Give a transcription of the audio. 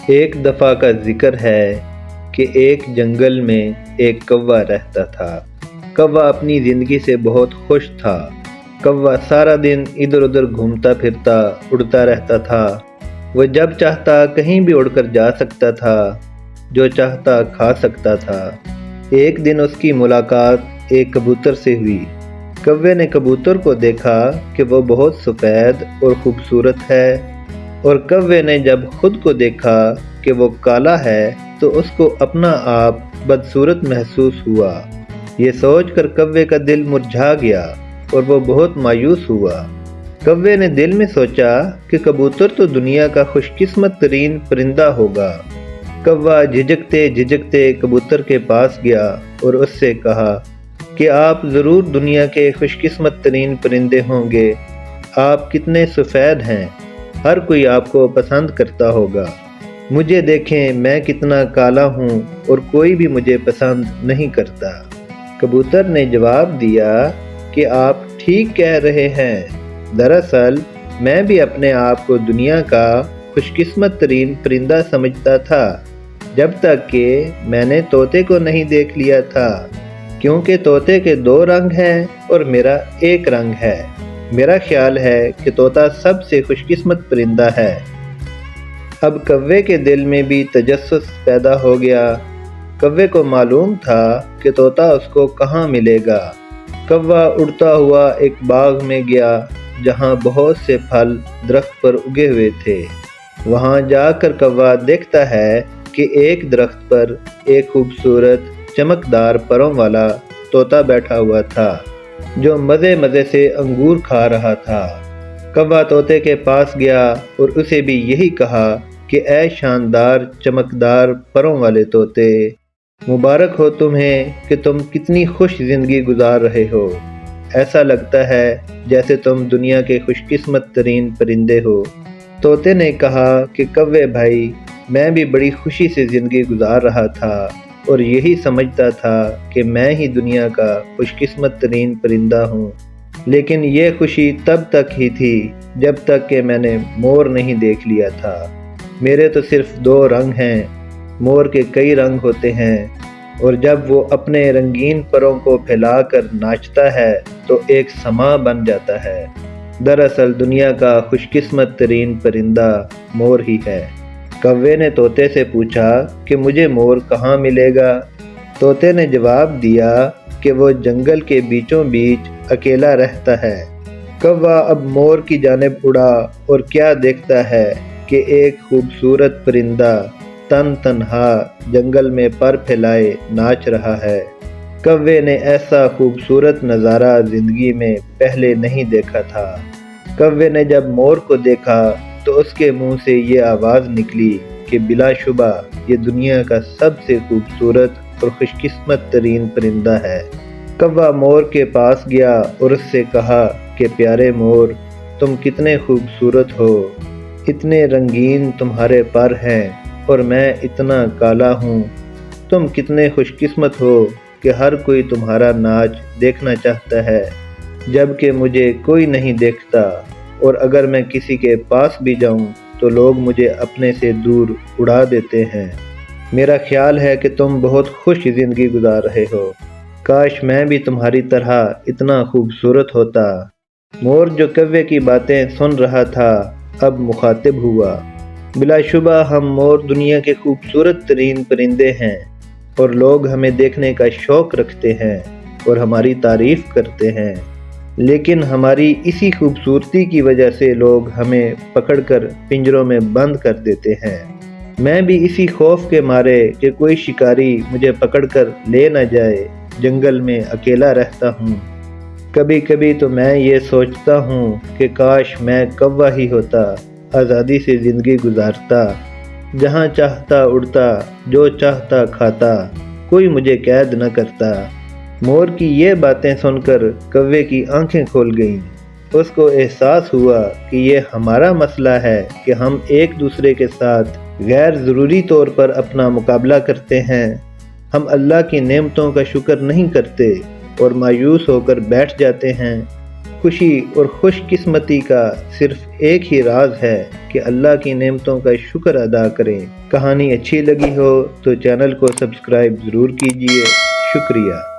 ایک دفعہ کا ذکر ہے کہ ایک جنگل میں ایک کوا رہتا تھا۔ کوا اپنی زندگی سے بہت خوش تھا۔ کوا سارا دن ادھر ادھر گھومتا پھرتا اڑتا رہتا تھا۔ وہ جب چاہتا کہیں بھی اڑ کر جا سکتا تھا، جو چاہتا کھا سکتا تھا۔ ایک دن اس کی ملاقات ایک کبوتر سے ہوئی۔ کوے نے کبوتر کو دیکھا کہ وہ بہت سفید اور خوبصورت ہے، اور کوے نے جب خود کو دیکھا کہ وہ کالا ہے تو اس کو اپنا آپ بدصورت محسوس ہوا۔ یہ سوچ کر کوے کا دل مرجھا گیا اور وہ بہت مایوس ہوا۔ کوے نے دل میں سوچا کہ کبوتر تو دنیا کا خوش قسمت ترین پرندہ ہوگا۔ کوا جھجکتے جھجکتے کبوتر کے پاس گیا اور اس سے کہا کہ آپ ضرور دنیا کے خوش قسمت ترین پرندے ہوں گے۔ آپ کتنے سفید ہیں، ہر کوئی آپ کو پسند کرتا ہوگا۔ مجھے دیکھیں، میں کتنا کالا ہوں اور کوئی بھی مجھے پسند نہیں کرتا۔ کبوتر نے جواب دیا کہ آپ ٹھیک کہہ رہے ہیں۔ دراصل میں بھی اپنے آپ کو دنیا کا خوش قسمت ترین پرندہ سمجھتا تھا، جب تک کہ میں نے طوطے کو نہیں دیکھ لیا تھا، کیونکہ طوطے کے 2 رنگ ہیں اور میرا ایک رنگ ہے۔ میرا خیال ہے کہ طوطا سب سے خوش قسمت پرندہ ہے۔ اب کوے کے دل میں بھی تجسس پیدا ہو گیا۔ کوے کو معلوم تھا کہ طوطا اس کو کہاں ملے گا۔ کوا اڑتا ہوا ایک باغ میں گیا جہاں بہت سے پھل درخت پر اگے ہوئے تھے۔ وہاں جا کر کوا دیکھتا ہے کہ ایک درخت پر ایک خوبصورت چمکدار پروں والا طوطا بیٹھا ہوا تھا جو مزے مزے سے انگور کھا رہا تھا۔ کوا طوطے کے پاس گیا اور اسے بھی یہی کہا کہ اے شاندار چمکدار پروں والے طوطے، مبارک ہو تمہیں کہ تم کتنی خوش زندگی گزار رہے ہو۔ ایسا لگتا ہے جیسے تم دنیا کے خوش قسمت ترین پرندے ہو۔ طوطے نے کہا کہ کوے بھائی، میں بھی بڑی خوشی سے زندگی گزار رہا تھا اور یہی سمجھتا تھا کہ میں ہی دنیا کا خوش قسمت ترین پرندہ ہوں، لیکن یہ خوشی تب تک ہی تھی جب تک کہ میں نے مور نہیں دیکھ لیا تھا۔ میرے تو صرف 2 رنگ ہیں، مور کے کئی رنگ ہوتے ہیں، اور جب وہ اپنے رنگین پروں کو پھیلا کر ناچتا ہے تو ایک سماں بن جاتا ہے۔ دراصل دنیا کا خوش قسمت ترین پرندہ مور ہی ہے۔ کوے نے طوطے سے پوچھا کہ مجھے مور کہاں ملے گا؟ طوطے نے جواب دیا کہ وہ جنگل کے بیچوں بیچ اکیلا رہتا ہے۔ کوا اب مور کی جانب اڑا اور کیا دیکھتا ہے کہ ایک خوبصورت پرندہ تنہا جنگل میں پر پھیلائے ناچ رہا ہے۔ کوے نے ایسا خوبصورت نظارہ زندگی میں پہلے نہیں دیکھا تھا۔ کوے نے جب مور کو دیکھا تو اس کے منہ سے یہ آواز نکلی کہ بلا شبہ یہ دنیا کا سب سے خوبصورت اور خوش قسمت ترین پرندہ ہے۔ کوا مور کے پاس گیا اور اس سے کہا کہ پیارے مور، تم کتنے خوبصورت ہو، اتنے رنگین تمہارے پر ہیں اور میں اتنا کالا ہوں۔ تم کتنے خوش قسمت ہو کہ ہر کوئی تمہارا ناچ دیکھنا چاہتا ہے، جبکہ مجھے کوئی نہیں دیکھتا، اور اگر میں کسی کے پاس بھی جاؤں تو لوگ مجھے اپنے سے دور اڑا دیتے ہیں۔ میرا خیال ہے کہ تم بہت خوش زندگی گزار رہے ہو۔ کاش میں بھی تمہاری طرح اتنا خوبصورت ہوتا۔ مور جو کوے کی باتیں سن رہا تھا اب مخاطب ہوا۔ بلا شبہ ہم مور دنیا کے خوبصورت ترین پرندے ہیں، اور لوگ ہمیں دیکھنے کا شوق رکھتے ہیں اور ہماری تعریف کرتے ہیں، لیکن ہماری اسی خوبصورتی کی وجہ سے لوگ ہمیں پکڑ کر پنجروں میں بند کر دیتے ہیں۔ میں بھی اسی خوف کے مارے کہ کوئی شکاری مجھے پکڑ کر لے نہ جائے جنگل میں اکیلا رہتا ہوں۔ کبھی کبھی تو میں یہ سوچتا ہوں کہ کاش میں کوا ہی ہوتا، آزادی سے زندگی گزارتا، جہاں چاہتا اڑتا، جو چاہتا کھاتا، کوئی مجھے قید نہ کرتا۔ مور کی یہ باتیں سن کر کوے کی آنکھیں کھول گئیں۔ اس کو احساس ہوا کہ یہ ہمارا مسئلہ ہے کہ ہم ایک دوسرے کے ساتھ غیر ضروری طور پر اپنا مقابلہ کرتے ہیں۔ ہم اللہ کی نعمتوں کا شکر نہیں کرتے اور مایوس ہو کر بیٹھ جاتے ہیں۔ خوشی اور خوش قسمتی کا صرف ایک ہی راز ہے کہ اللہ کی نعمتوں کا شکر ادا کریں۔ کہانی اچھی لگی ہو تو چینل کو سبسکرائب ضرور کیجیے۔ شکریہ۔